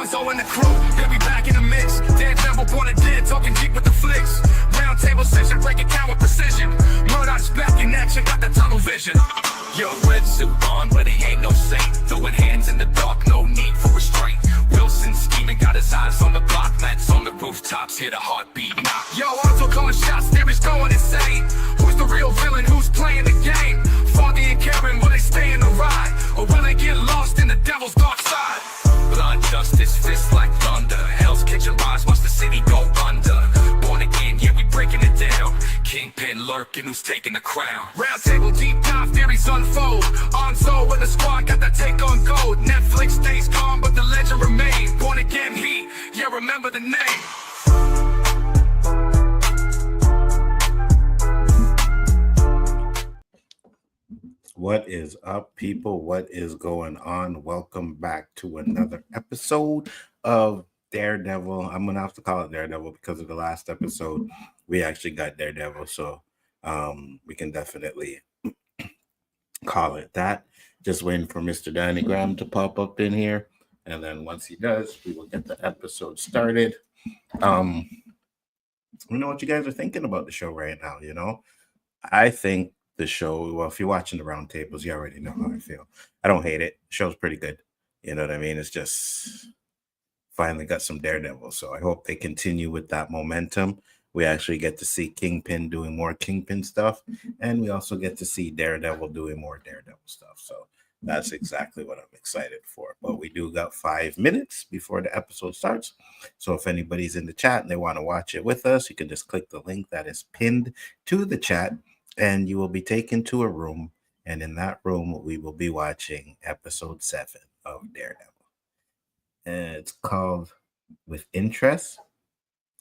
Nzo and the crew, they'll be back in the mix. Daredevil born and dead, talking deep with the flicks. Round table session, breaking count with precision. Murdock's back in action, got the tunnel vision. Yo, red suit on, but he ain't no saint. Throwing hands in the dark, no need for restraint. Wilson scheming, got his eyes on the block. Mats on the rooftops, hear the heartbeat knock. Yo, Nzo calling shots, there is going insane. Who's the real villain, who's playing the game? Foggy and Karen, will they stay in the ride? Or will they get lost in the devil's dark side? Blood, justice, fists like thunder. Hell's kitchen rise, watch the city go under. Born again, yeah, we breaking it down. Kingpin lurking, who's taking the crown? Round table, deep dive, theories unfold. Nzo with the squad, got the take on gold. Netflix stays calm, but the legend remains. Born again, he, yeah, remember the name. What is up, people? What is going on? Welcome back to another episode of Daredevil. I'm gonna have to call it Daredevil because of the last episode we actually got Daredevil, so we can definitely call it that. Just waiting for Mr. Danny Graham to pop up in here, and then once he does, we will get the episode started. I don't know what you guys are thinking about the show right now. I think the show, well, if you're watching the round tables, you already know how I feel. I don't hate it. The show's pretty good. You know what I mean? It's just finally got some Daredevil. So I hope they continue with that momentum. We actually get to see Kingpin doing more Kingpin stuff. And we also get to see Daredevil doing more Daredevil stuff. So that's exactly what I'm excited for. But we do got 5 minutes before the episode starts. So if anybody's in the chat and they want to watch it with us, you can just click the link that is pinned to the chat. And you will be taken to a room, and in that room, we will be watching episode 7 of Daredevil. And it's called With Interest.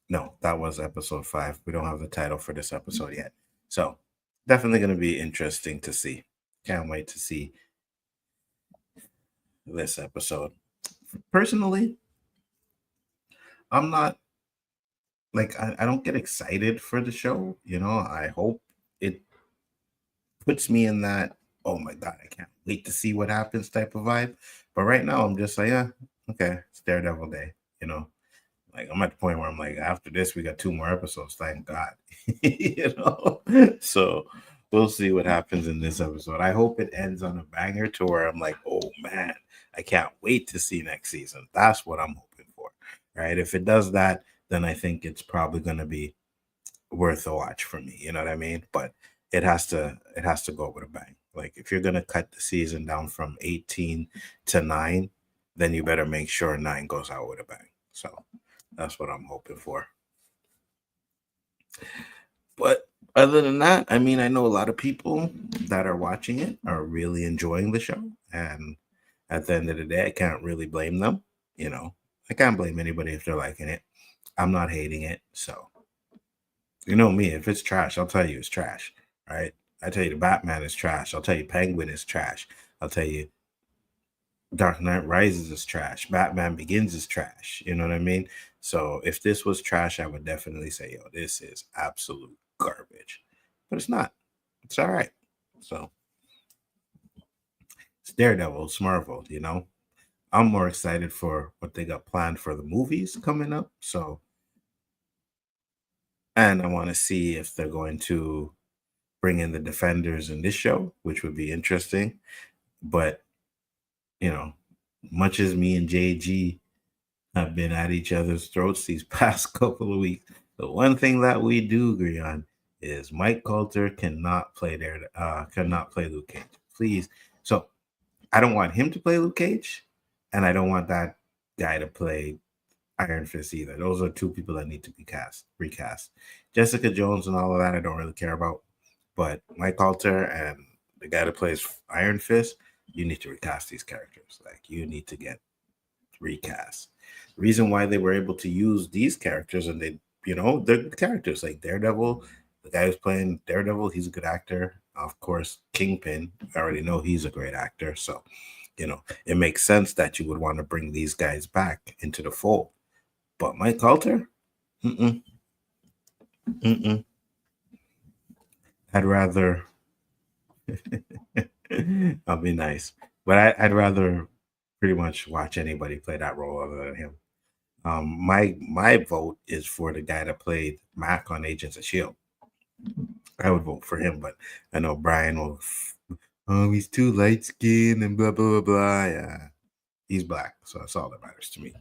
No, that was episode 5. We don't have the title for this episode yet. So, definitely going to be interesting to see. Can't wait to see this episode. Personally, I'm not, I don't get excited for the show. I hope it puts me in that, oh my God, I can't wait to see what happens type of vibe. But right now, I'm just like, yeah, okay, it's Daredevil Day. I'm at the point where I'm like, after this, we got 2 more episodes, thank God. So we'll see what happens in this episode. I hope it ends on a banger to where I'm like, oh man, I can't wait to see next season. That's what I'm hoping for, right? If it does that, then I think it's probably going to be worth a watch for me. You know what I mean? But it has to go with a bang. Like, if you're going to cut the season down from 18 to 9, then you better make sure 9 goes out with a bang. So that's what I'm hoping for. But other than that, I know a lot of people that are watching it are really enjoying the show. And at the end of the day, I can't really blame them. I can't blame anybody if they're liking it. I'm not hating it. So, you know me, if it's trash, I'll tell you it's trash, right? I tell you the Batman is trash. I'll tell you Penguin is trash. I'll tell you Dark Knight Rises is trash. Batman Begins is trash. You know what I mean? So if this was trash, I would definitely say, yo, this is absolute garbage. But it's not. It's all right. So it's Daredevil, it's Marvel, I'm more excited for what they got planned for the movies coming up. So, and I want to see if they're going to bring in the Defenders in this show, which would be interesting. But, much as me and JG have been at each other's throats these past couple of weeks, the one thing that we do agree on is Mike Coulter cannot play Luke Cage. Please. So I don't want him to play Luke Cage, and I don't want that guy to play Iron Fist either. Those are 2 people that need to be recast. Jessica Jones and all of that I don't really care about. But Mike Coulter and the guy that plays Iron Fist, you need to recast these characters. You need to get recast. The reason why they were able to use these characters, and they're characters like Daredevil. The guy who's playing Daredevil, he's a good actor. Of course, Kingpin, I already know he's a great actor. So, it makes sense that you would want to bring these guys back into the fold. But Mike Coulter, I'd rather I'll be nice, but I'd rather pretty much watch anybody play that role other than him. My vote is for the guy that played Mac on Agents of Shield. I would vote for him, but I know Brian will. Oh, he's too light skinned and blah blah blah blah. Yeah, he's black, so that's all that matters to me.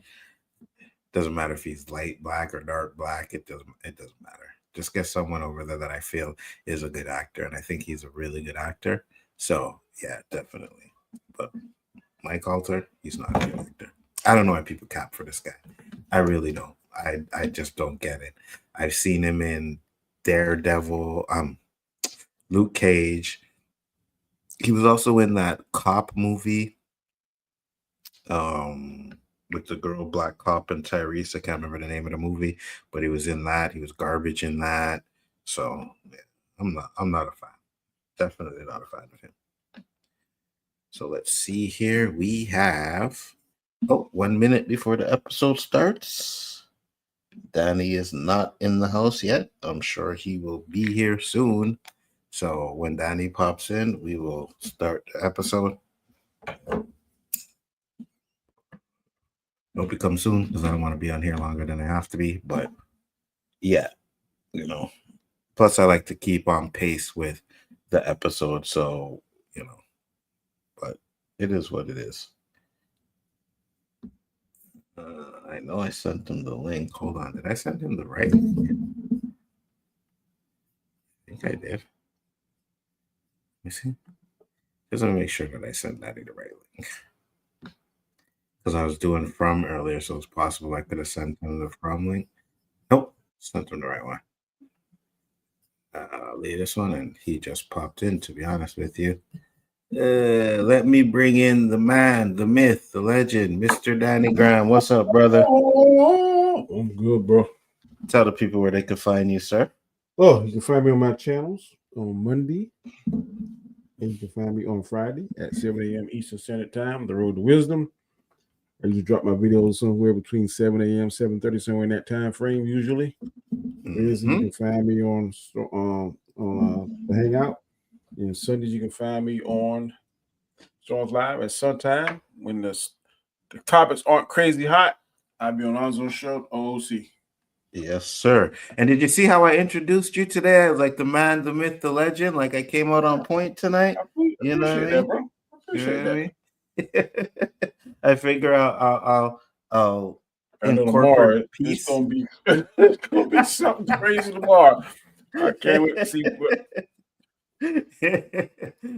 Doesn't matter if he's light black or dark black. It doesn't matter. Just get someone over there that I feel is a good actor, and I think he's a really good actor. So yeah, definitely. But Mike Alter, he's not a good actor. I don't know why people cap for this guy. I really don't. I just don't get it. I've seen him in Daredevil, Luke Cage. He was also in that cop movie, with the girl, black cop, and Tyrese. I can't remember the name of the movie, but he was in that. He was garbage in that. So yeah, I'm not a fan. Definitely not a fan of him. So let's see here. We have 1 minute before the episode starts. Danny is not in the house yet. I'm sure he will be here soon. So when Danny pops in, we will start the episode. Hope he comes soon because I don't want to be on here longer than I have to be. But yeah, plus I like to keep on pace with the episode. So, but it is what it is. I know I sent him the link. Hold on. Did I send him the right link? I think I did. Let me see. Just want to make sure that I sent Daddy the right link. Because I was doing from earlier, so it's possible I could have sent him the from link. Nope. Sent him the right one. Leave this one, and he just popped in, to be honest with you. Let me bring in the man, the myth, the legend, Mr. Danny Graham. What's up, brother? I'm good, bro. Tell the people where they can find you, sir. Oh, you can find me on my channels on Monday, and you can find me on Friday at 7 a.m. Eastern Standard Time, The Road to Wisdom. I usually drop my videos somewhere between 7 a.m., 7:30, somewhere in that time frame, usually. Wednesday, you can find me on the Hangout. And Sundays, you can find me on Storms Live at sometime when the topics aren't crazy hot. I'll be on Nzo's show, OOC. Yes, sir. And did you see how I introduced you today? I was like the man, the myth, the legend. Like I came out on point tonight. You know what I mean? That, bro. I appreciate that. I figure I'll incorporate peace. It's gonna be something crazy tomorrow. I can't wait to see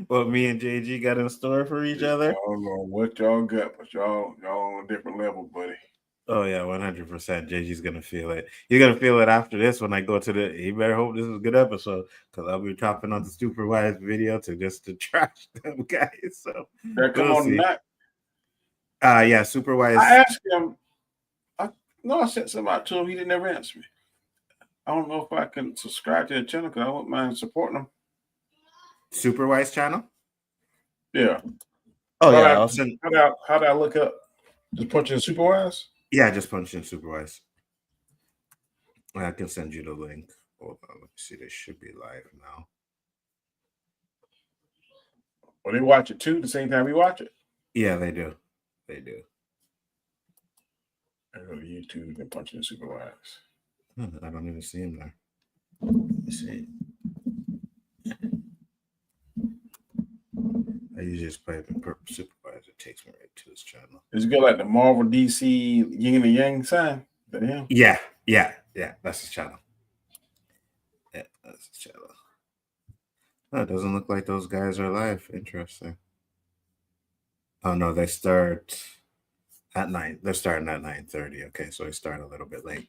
what me and JG got in store for each other. I don't know what y'all got, but y'all on a different level, buddy. Oh yeah, 100%. JG's gonna feel it. You're gonna feel it after this when I go to the. You better hope this is a good episode because I'll be dropping on the Superwise video to trash them guys. So come on tonight. Yeah, Superwise. I asked him. I sent something out to him. He didn't ever answer me. I don't know if I can subscribe to the channel because I wouldn't mind supporting him. Superwise channel? Yeah. Oh yeah. I'll send. How do I look up? Just punch in Superwise? Yeah, just punch in Superwise. I can send you the link. Hold on, let me see. This should be live now. Well, they watch it too the same time we watch it. Yeah, they do. They do. I go to YouTube and punch in Superwise. I don't even see him there. Let me see. I usually just play the Superwise. It takes me right to his channel. Is it good like the Marvel DC Yin and Yang sign? Yeah. That's his channel. Yeah, that's his channel. Oh, it doesn't look like those guys are live. Interesting. Oh no, they start at 9. They're starting at 9:30. Okay, so they start a little bit late.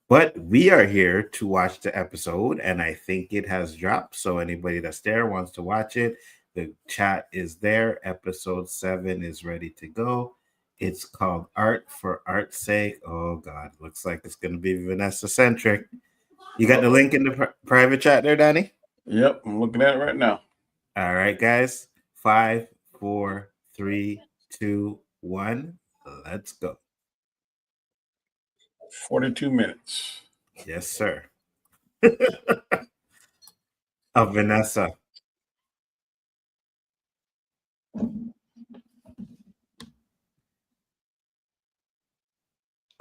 But we are here to watch the episode, and I think it has dropped. So anybody that's there wants to watch it, the chat is there. Episode 7 is ready to go. It's called Art for Art's Sake. Oh God, looks like it's going to be Vanessa centric. You got the link in the private chat there, Danny? Yep, I'm looking at it right now. All right, guys. 5, 4, 3, 2, 1. Let's go. 42 minutes. Yes, sir. Of Vanessa.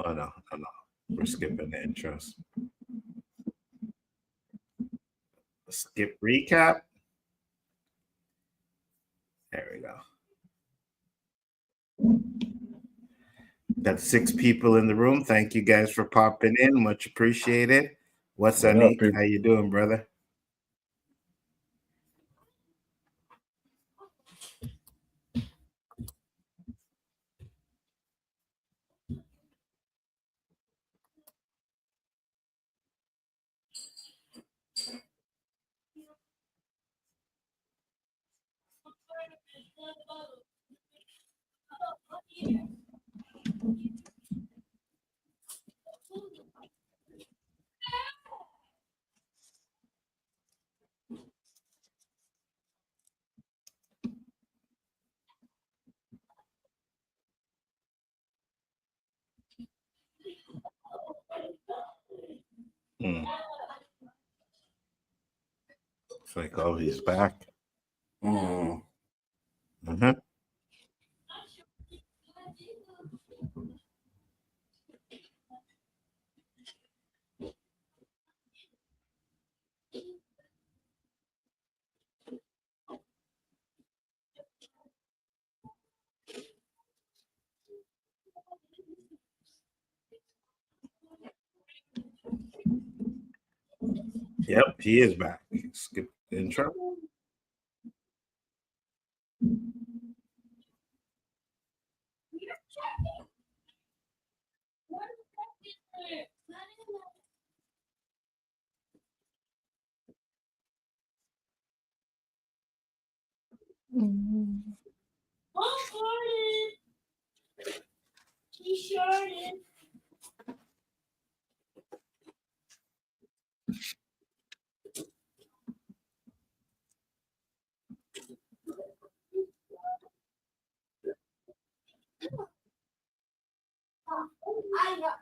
Oh no, no, no. We're skipping the intros. Skip recap. There we go. Got 6 people in the room. Thank you guys for popping in. Much appreciated. What's up, Nick? How you doing, brother? It's like, oh, he's back. Mm-hmm. Yep, he is back. Skip the intro. He shorted. I got.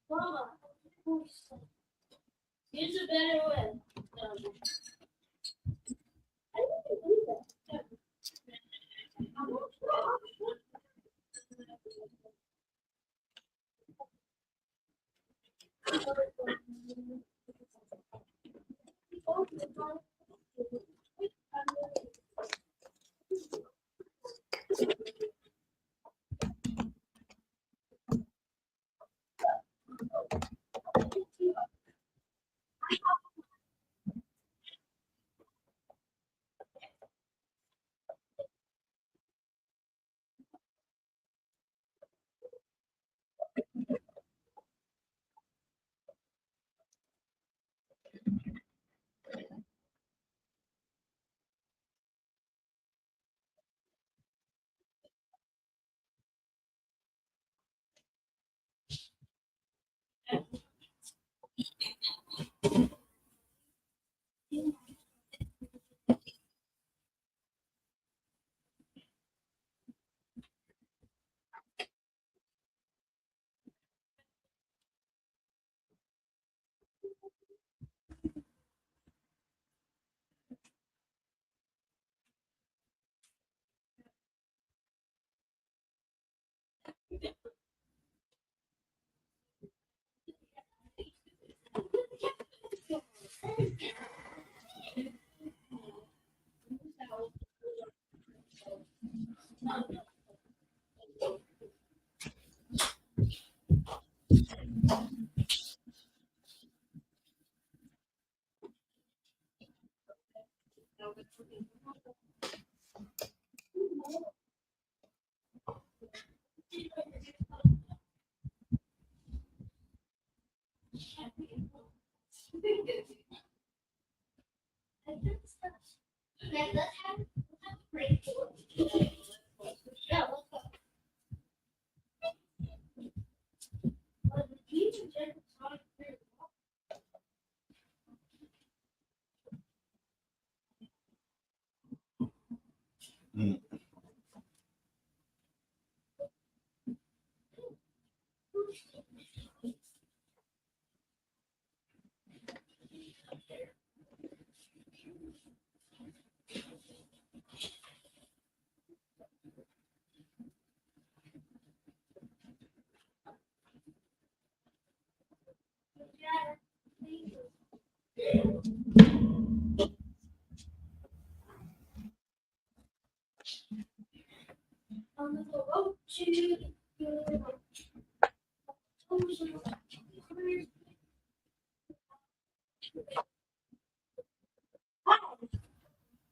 Mama, here's a better way. I didn't do that.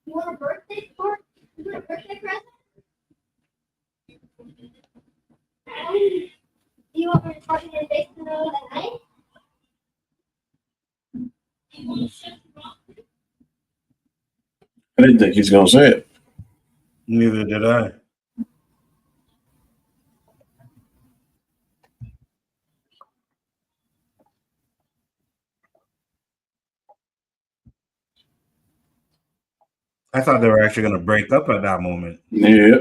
You want a birthday card? You want a birthday present? Do you want me to talk in your face in the middle of the night? I didn't think he's gonna say it. Neither did I. I thought they were actually going to break up at that moment. Yeah.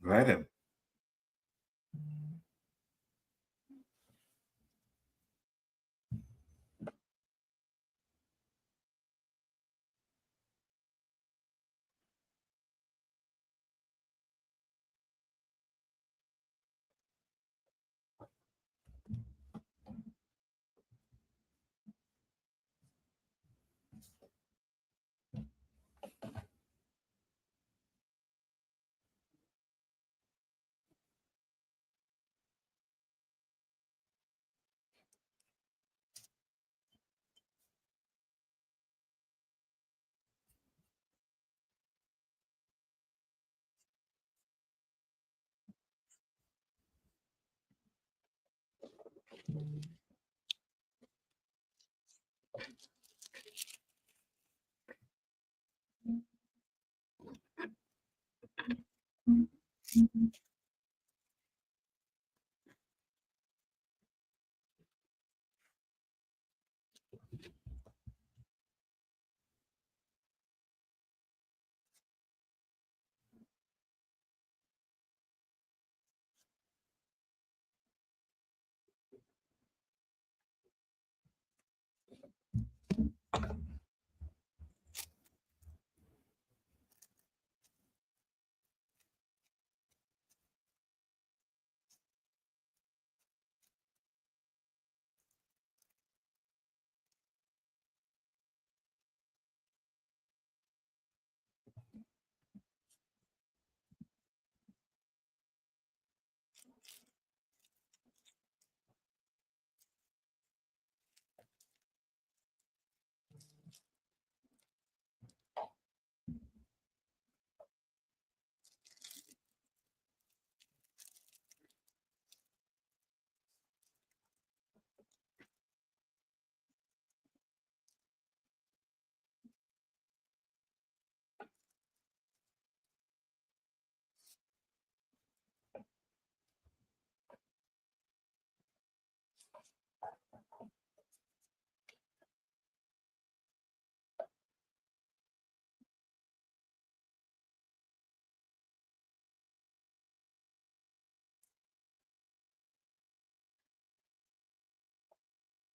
Let him.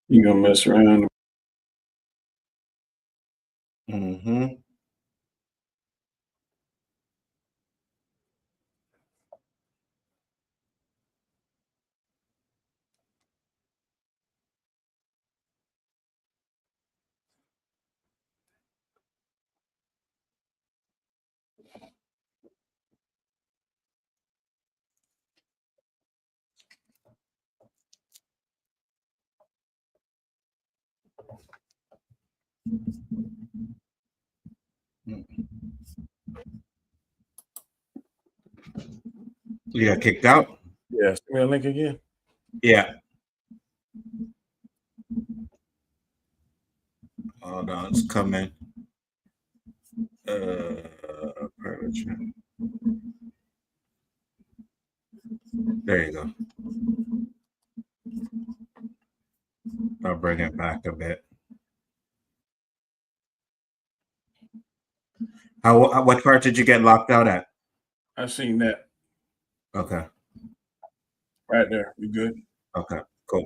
You gonna mess around? 'Cause Mm-hmm. You got kicked out? Yeah, send me a link again. Yeah. Hold on, it's coming. Private chat. There you go. I'll bring it back a bit. What part did you get locked out at? I seen that Okay. right there. We good? Okay. Cool.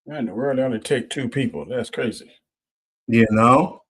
Man, the world only take 2 people. That's crazy. You know?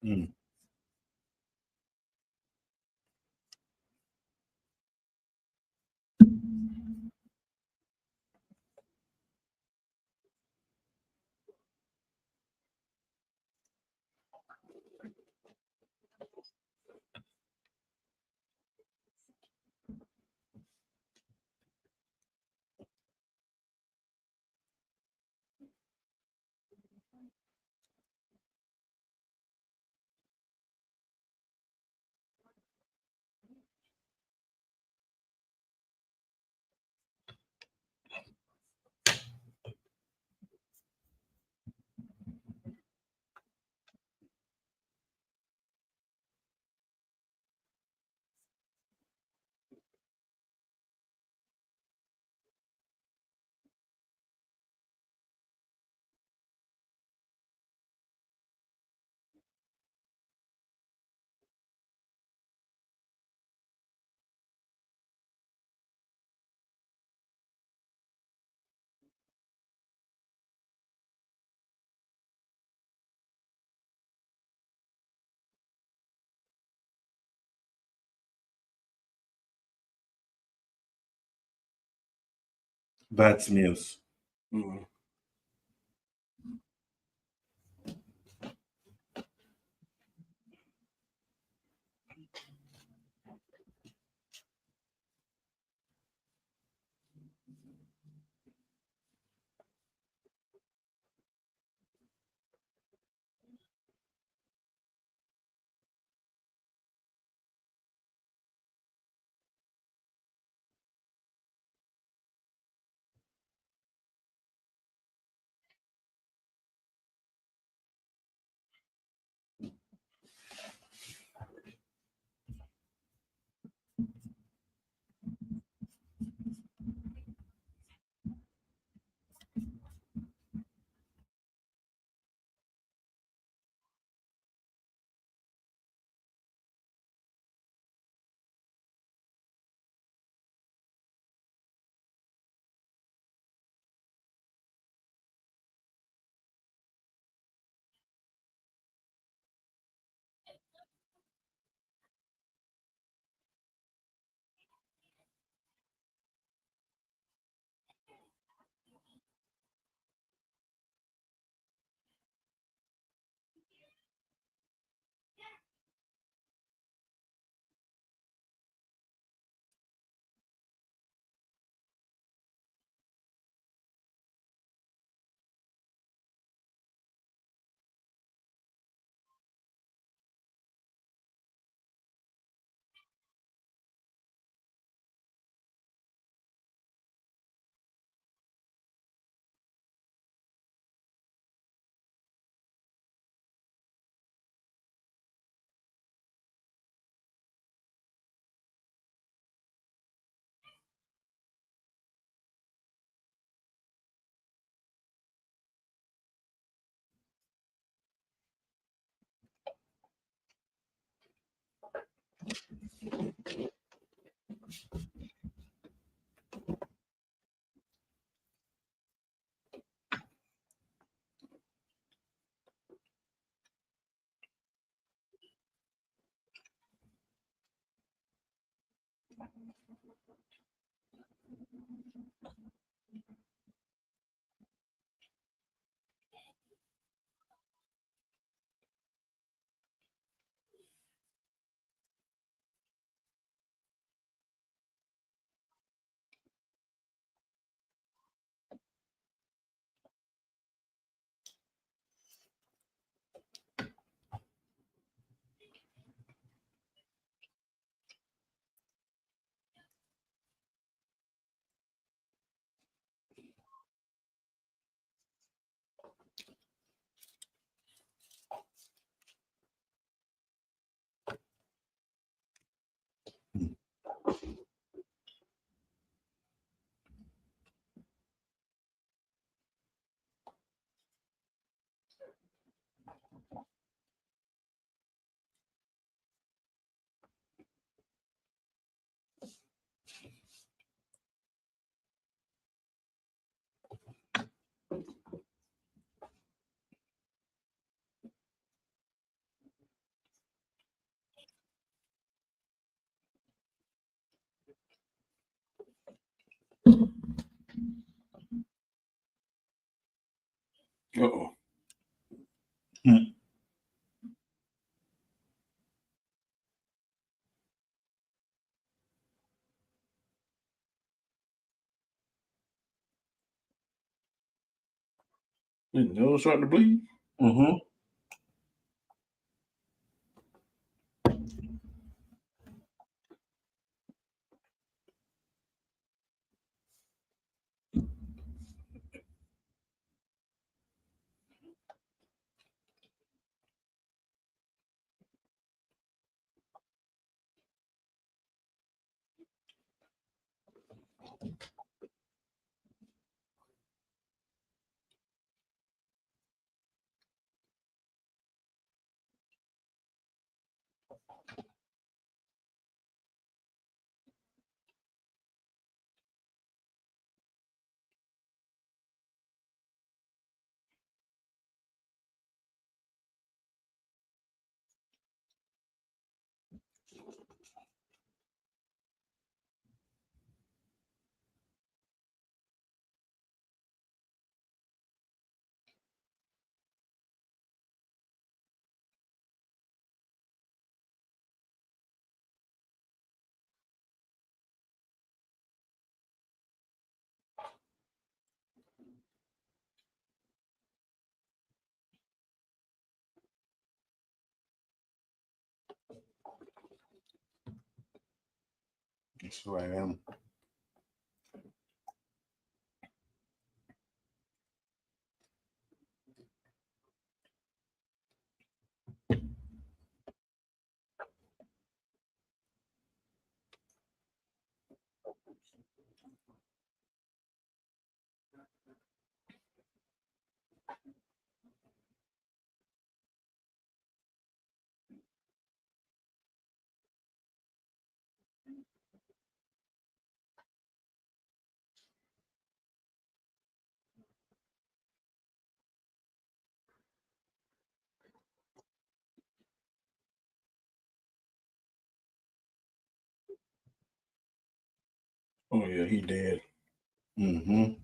Mm. That's news. Mm. Uh-oh. His nose starting to bleed. Mm-hmm. That's who I am. Oh yeah, he dead. Mm-hmm.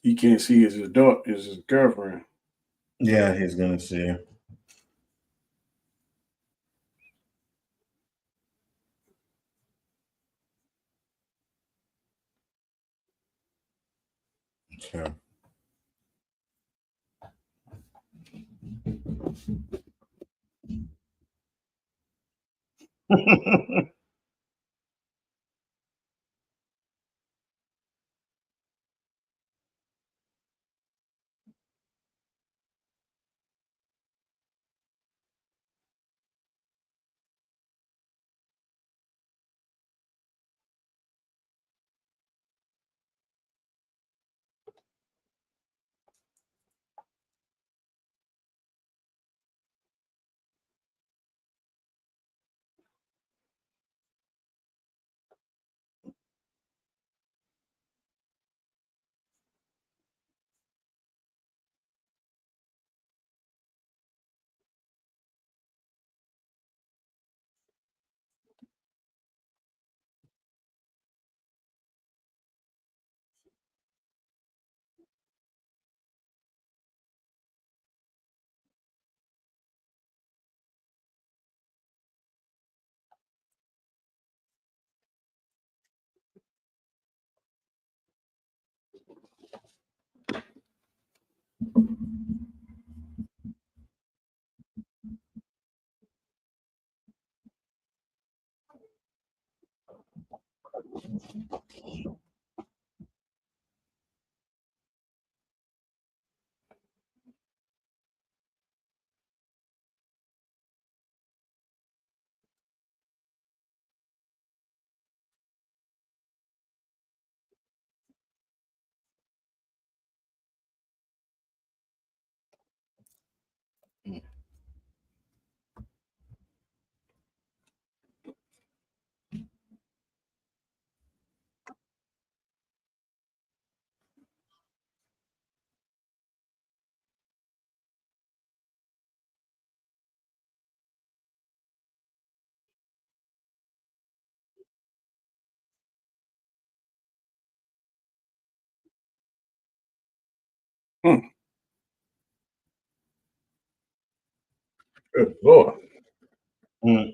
He can't see his daughter, his girlfriend. Yeah, he's gonna see. Sure. Hmm. Good Lord. Mm.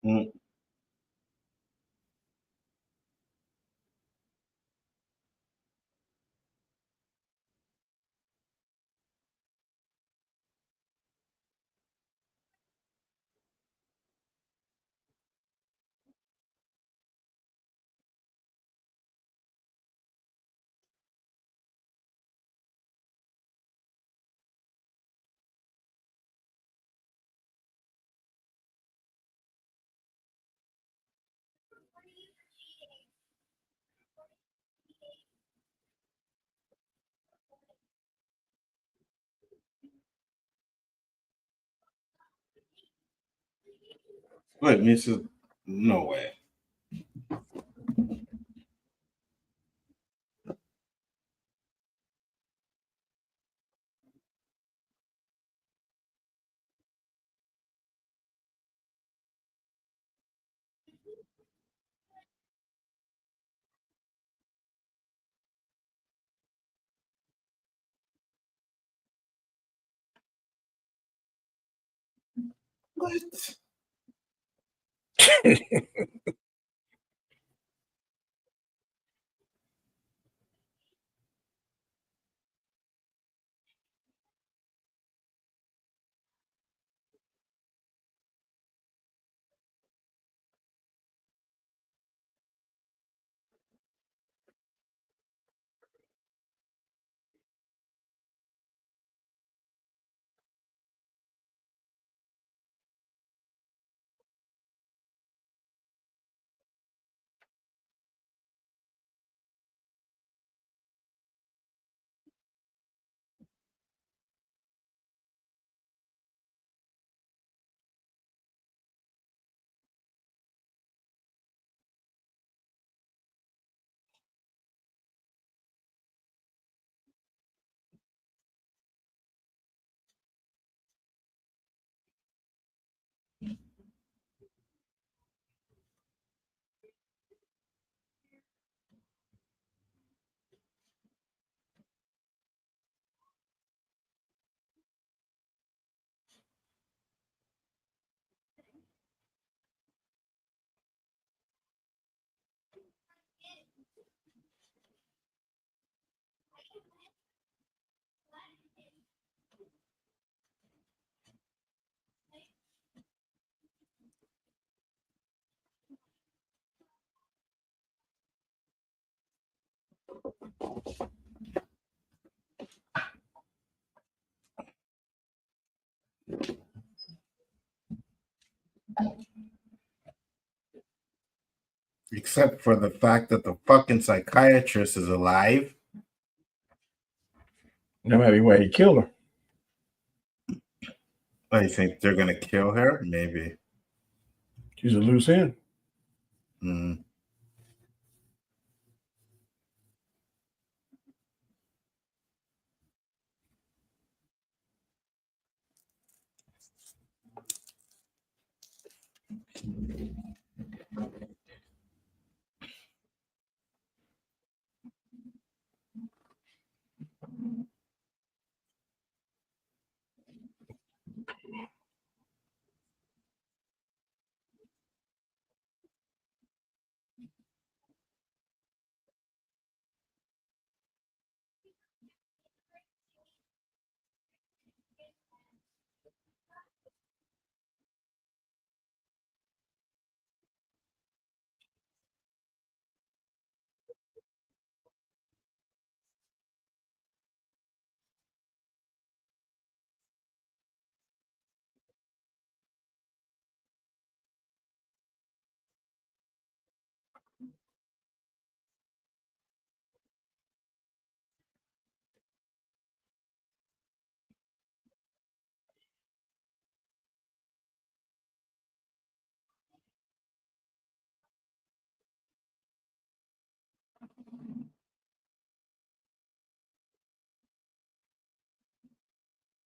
Mm. Wait, Mrs. No way. What? Except for the fact that the fucking psychiatrist is alive. That might be why he killed her. I think they're gonna kill her. Maybe. She's a loose end. Mm.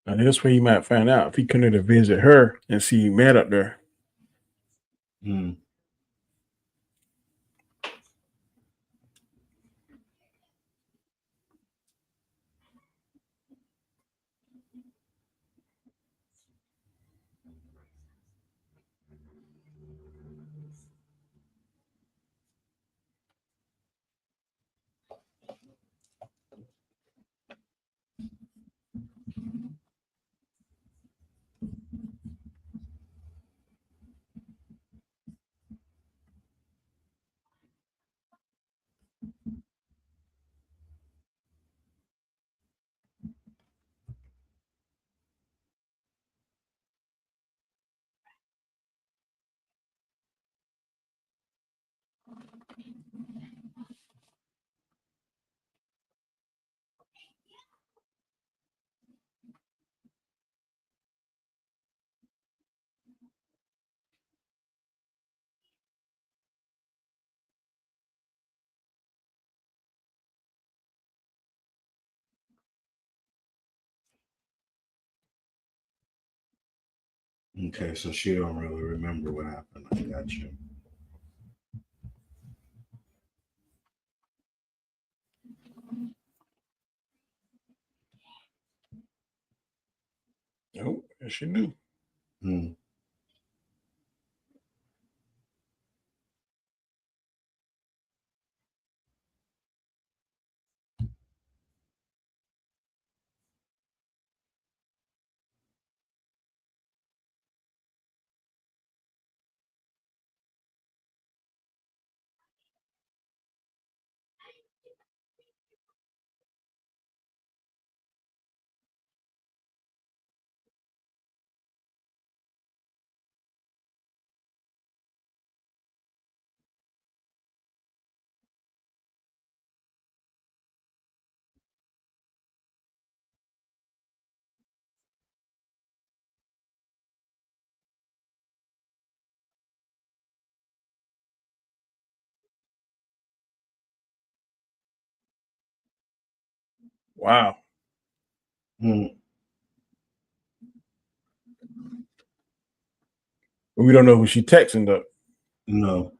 And that's where you might find out if he couldn't to visit her and see Matt up there. Hmm. Okay, so she don't really remember what happened. I got you. Oh, yes, she knew. Hmm. Wow. Hmm. We don't know who she texting though. No.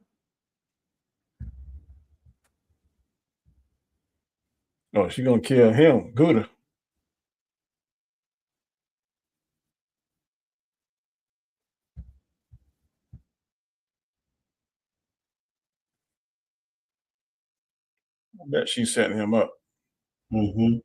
Oh, she gonna kill him. Gouda. I bet she's setting him up. Mm-hmm.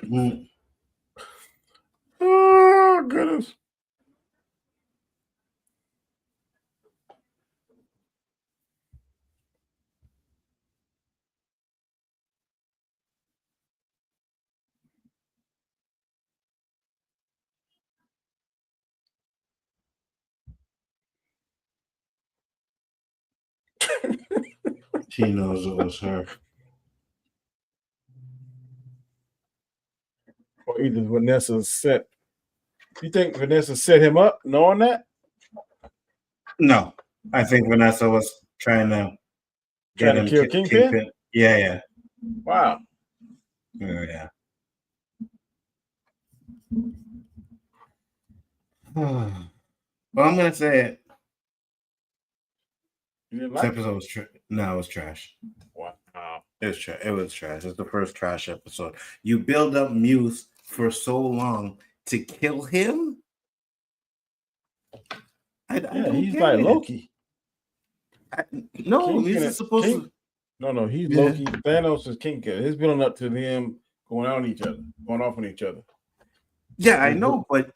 Mm. Oh goodness. She knows it was her. Or either Vanessa set. You think Vanessa set him up knowing that? No, I think Vanessa was trying to get Trying to him kill Kingpin? Yeah, yeah. Wow. Yeah. Well, I'm gonna say it. You didn't This like it? episode was no, it was trash. Wow. It was trash. It's the first trash episode. You build up Muse for so long to kill him. I don't he's get like it. Loki. No, Muse is supposed to. No, he's Yeah. Loki. Thanos is Kingpin. It's building up to them going off on each other. Yeah, I know, but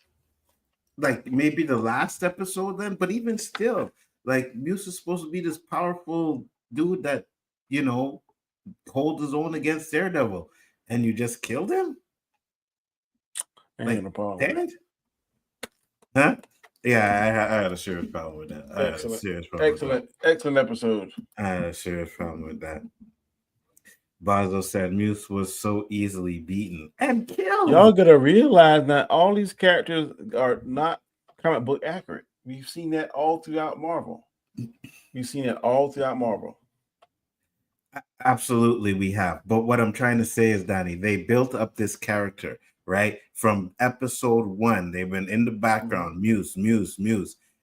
like maybe the last episode then, but even still, like Muse is supposed to be this powerful dude that holds his own against Daredevil, and you just killed him. Ain't no problem. Damn it. Huh? Yeah, I had a serious problem with that. Excellent episode. I had a serious problem with that. Basil said Muse was so easily beaten and killed. Y'all gotta realize that all these characters are not comic book accurate. We've seen that all throughout Marvel. Absolutely, we have. But what I'm trying to say is, Danny, they built up this character, right? From episode 1, they've been in the background, Muse,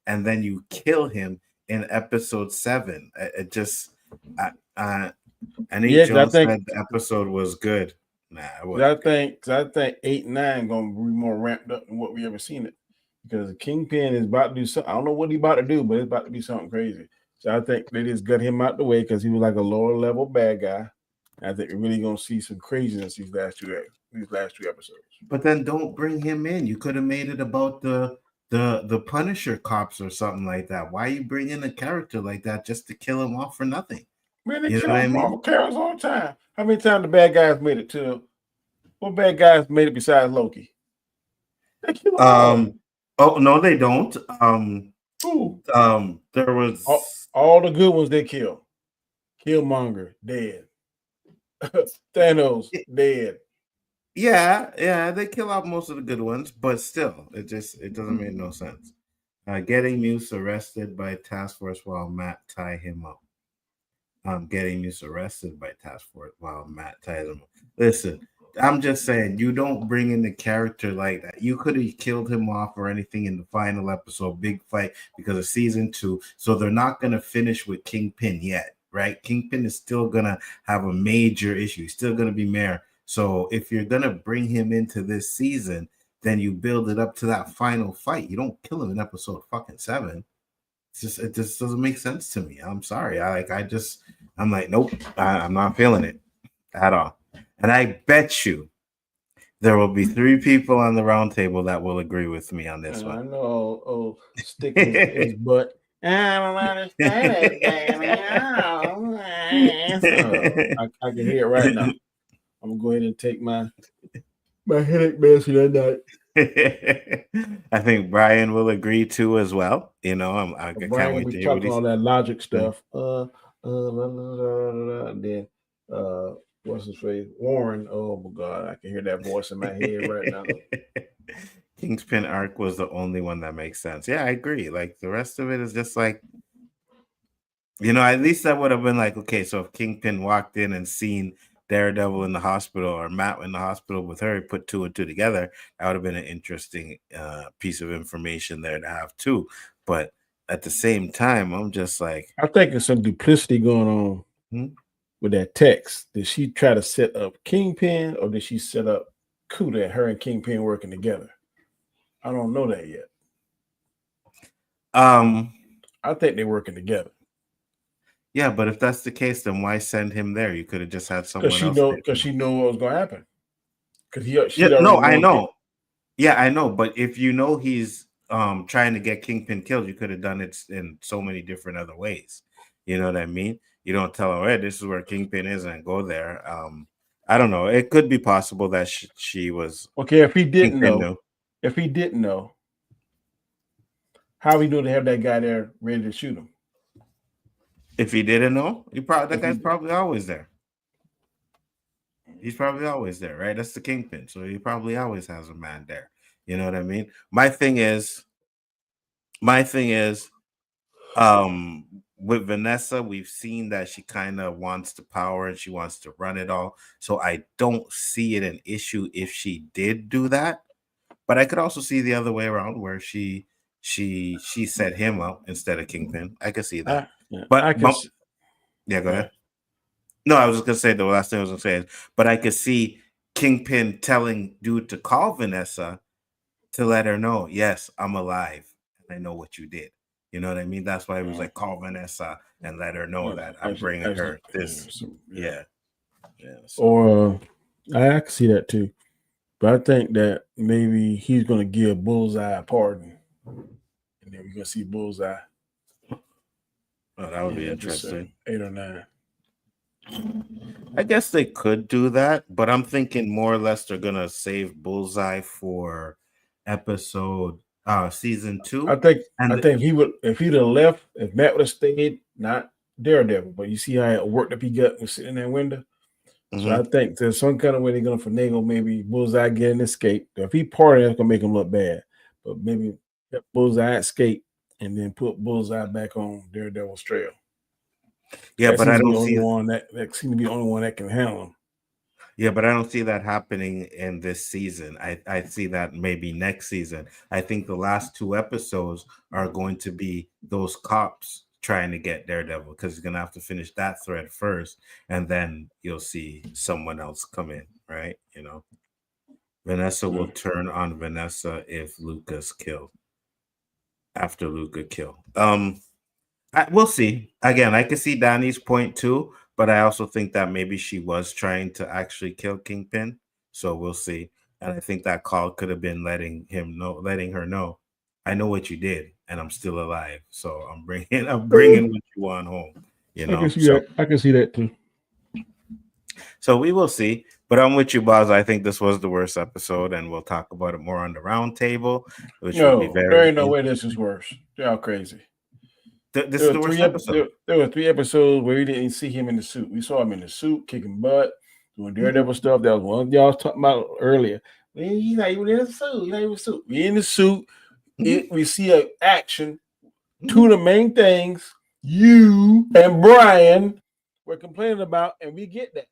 and then you kill him in episode 7. It just, and Jones said the episode was good. I think 8 and 9 gonna be more ramped up than what we ever seen it, because Kingpin is about to do something. I don't know what he's about to do, but it's about to be something crazy. So I think they just got him out the way because he was like a lower level bad guy. I think we're really gonna see some craziness these last two episodes. But then don't bring him in. You could have made it about the Punisher cops or something like that. Why you bring in a character like that just to kill him off for nothing? Man, they kill Marvel characters all the time. How many times the bad guys made it to? What bad guys made it besides Loki? They kill them. Oh no, they don't. Who? There was all the good ones they kill. Killmonger dead. Thanos dead. Yeah, they kill out most of the good ones, but still, it doesn't make no sense. Getting Muse arrested by task force while Matt tie him up. Getting Muse arrested by task force while Matt ties him up. Listen, I'm just saying, you don't bring in the character like that. You could have killed him off or anything in the final episode, big fight, because of season 2. So they're not going to finish with Kingpin yet, right? Kingpin is still going to have a major issue. He's still going to be mayor. So if you're going to bring him into this season, then you build it up to that final fight. You don't kill him in episode fucking 7. It just doesn't make sense to me. I'm sorry. I'm like, nope, I'm not feeling it at all. And I bet you there will be 3 people on the round table that will agree with me on this one. I know. Stick his butt. I don't understand it, baby. I can hear it right now. I'm gonna go ahead and take my headache medicine at night. I think Brian will agree too as well. I can't wait to hear all that logic stuff. Then what's his face? Warren. Oh my God, I can hear that voice in my head right now. Kingpin arc was the only one that makes sense. Yeah, I agree. Like the rest of it is just like, at least that would have been like, okay, so if Kingpin walked in and seen Daredevil in the hospital or Matt in the hospital with her, put 2 and 2 together, that would have been an interesting piece of information there to have too. But at the same time, I'm just like, I think there's some duplicity going on with that text. Did she try to set up Kingpin, or did she set up Kuda and her and Kingpin working together? I don't know that yet. I think they're working together. Yeah, but if that's the case, then why send him there? You could have just had someone else. Because she knew what was going to happen. I know. Yeah, I know. But if you know he's trying to get Kingpin killed, you could have done it in so many different other ways. You know what I mean? You don't tell him, hey, this is where Kingpin is, and go there. I don't know. It could be possible that she was okay. If he didn't know, how he knew to have that guy there ready to shoot him? If he didn't know, that guy's probably always there. He's probably always there, right? That's the Kingpin, so he probably always has a man there. You know what I mean? My thing is, with Vanessa, we've seen that she kind of wants the power and she wants to run it all. So I don't see it an issue if she did do that. But I could also see the other way around, where she set him up instead of Kingpin. I could see that. Go ahead. No, I was just gonna say the last thing I was gonna say is, but I could see Kingpin telling dude to call Vanessa to let her know, yes, I'm alive and I know what you did. You know what I mean? That's why it was like, call Vanessa and let her know that I'm bringing her this. Yeah. Or I can see that too. But I think that maybe he's going to give Bullseye a pardon. And then we're going to see Bullseye. Oh, that would be in episode interesting. 8 or 9. I guess they could do that, but I'm thinking more or less they're gonna save Bullseye for episode season 2. I think And he would, if he'd have left, if Matt would have stayed, not Daredevil, but you see how it worked up he got was sitting in that window. So I think there's some kind of way they're gonna finagle maybe Bullseye get an escape. If he parted, it's gonna make him look bad. But maybe let Bullseye escape and then put Bullseye back on Daredevil's trail. yeah, That but I seems to be don't the only see one that seems to be the only one that can handle him. yeah, but I don't see that happening in this season. I see that maybe next season. I think the last 2 episodes are going to be those cops trying to get Daredevil because he's gonna have to finish that thread first, and then you'll see someone else come in, right? You know, Vanessa will turn on Vanessa if Luca's killed. After Luca kill. We'll see. Again, I can see Danny's point too, but I also think that maybe she was trying to actually kill Kingpin. So we'll see. And I think that call could have been letting her know, I know what you did, and I'm still alive. So I'm bringing what you want home. You know, I can see that too. So we will see. But I'm with you, Boz. I think this was the worst episode, and we'll talk about it more on the round table, which will be very. There ain't no way this is worse. Y'all crazy. This is the worst episode. There were 3 episodes where we didn't see him in the suit. We saw him in the suit, kicking butt, doing Daredevil stuff. That was one y'all was talking about earlier. He's not even in the suit. He's not even in the suit. We in the suit. We see an action. 2 of the main things you and Brian were complaining about, and we get that.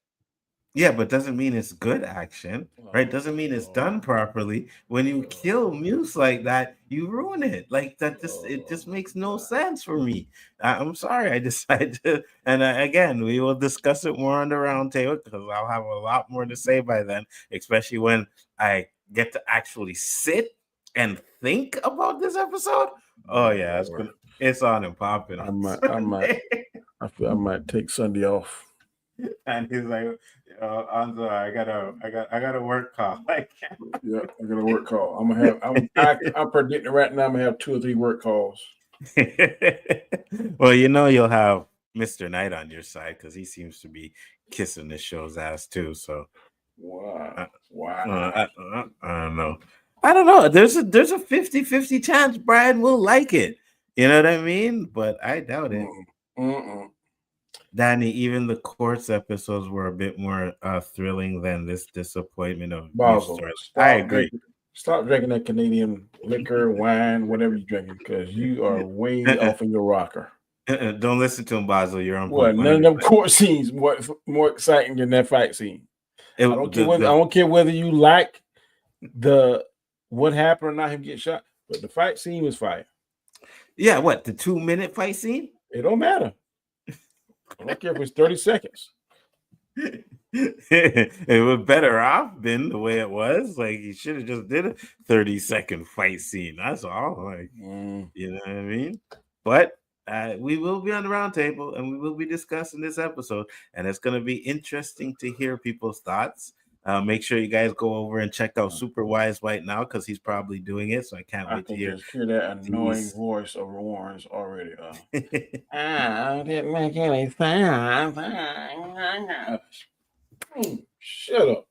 Yeah, but doesn't mean it's good action, right? Doesn't mean it's done properly. When you kill Muse like that, you ruin it. Like that, it just makes no sense for me. I'm sorry, I decided to. And again, we will discuss it more on the round table because I'll have a lot more to say by then, especially when I get to actually sit and think about this episode. Oh yeah, it's on and popping. I might take Sunday off. And he's like, Nzo, I got a work call. Yeah, I got a work call. I'm predicting right now I'm gonna have 2 or 3 work calls. Well, you'll have Mr. Knight on your side because he seems to be kissing the show's ass too. So wow. I don't know. I don't know. There's a 50-50 chance Brian will like it. You know what I mean? But I doubt it. Danny, even the Courts episodes were a bit more thrilling than this disappointment of Basel. I agree. Stop drinking that Canadian liquor, wine, whatever you're drinking, because you are way off of your rocker. Don't listen to him, Basel. You're on. Well, none of them court scenes more exciting than that fight scene. I don't care whether you like what happened or not, him get shot, but the fight scene was fire. Yeah, what, the 2-minute fight scene? It don't matter. I don't care if it's 30 seconds. It was better off than the way it was. Like, you should have just did a 30-second fight scene. That's all. Like, you know what I mean? But we will be on the round table and we will be discussing this episode. And it's going to be interesting to hear people's thoughts. Make sure you guys go over and check out Super Wise White now because he's probably doing it. So I can't wait to hear that annoying voice of Warren's already. I didn't make any sense. Shut up.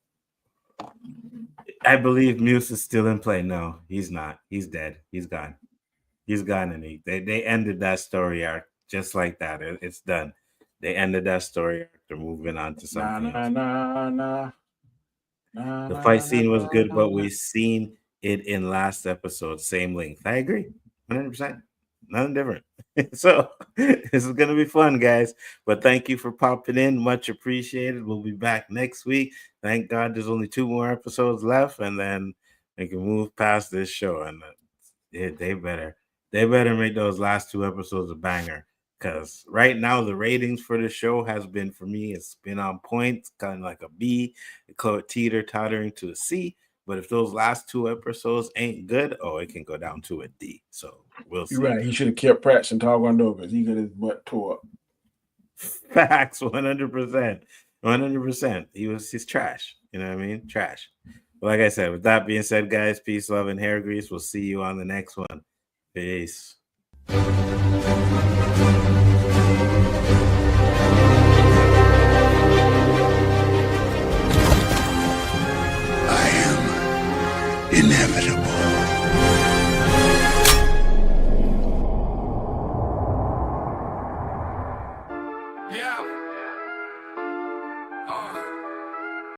I believe Muse is still in play. No, he's not. He's dead. He's gone. He's gone. And they ended that story arc just like that. It's done. They ended that story arc. They're moving on to something else. The fight scene was good, but we've seen it in last episode, same length. I agree, 100%. Nothing different. So this is gonna be fun, guys. But thank you for popping in, much appreciated. We'll be back next week. Thank God, there's only 2 more episodes left, and then we can move past this show. And they better make those last 2 episodes a banger. Because right now, the ratings for the show has been, for me, it's been on point, kind of like a B, teeter-tottering to a C. But if those last 2 episodes ain't good, it can go down to a D. So we'll see. You're right. He should have kept practicing Taekwondo because he got his butt tore up. Facts, 100%. 100%. He's trash. You know what I mean? Trash. But like I said, with that being said, guys, peace, love, and hair grease. We'll see you on the next one. Peace. I am inevitable.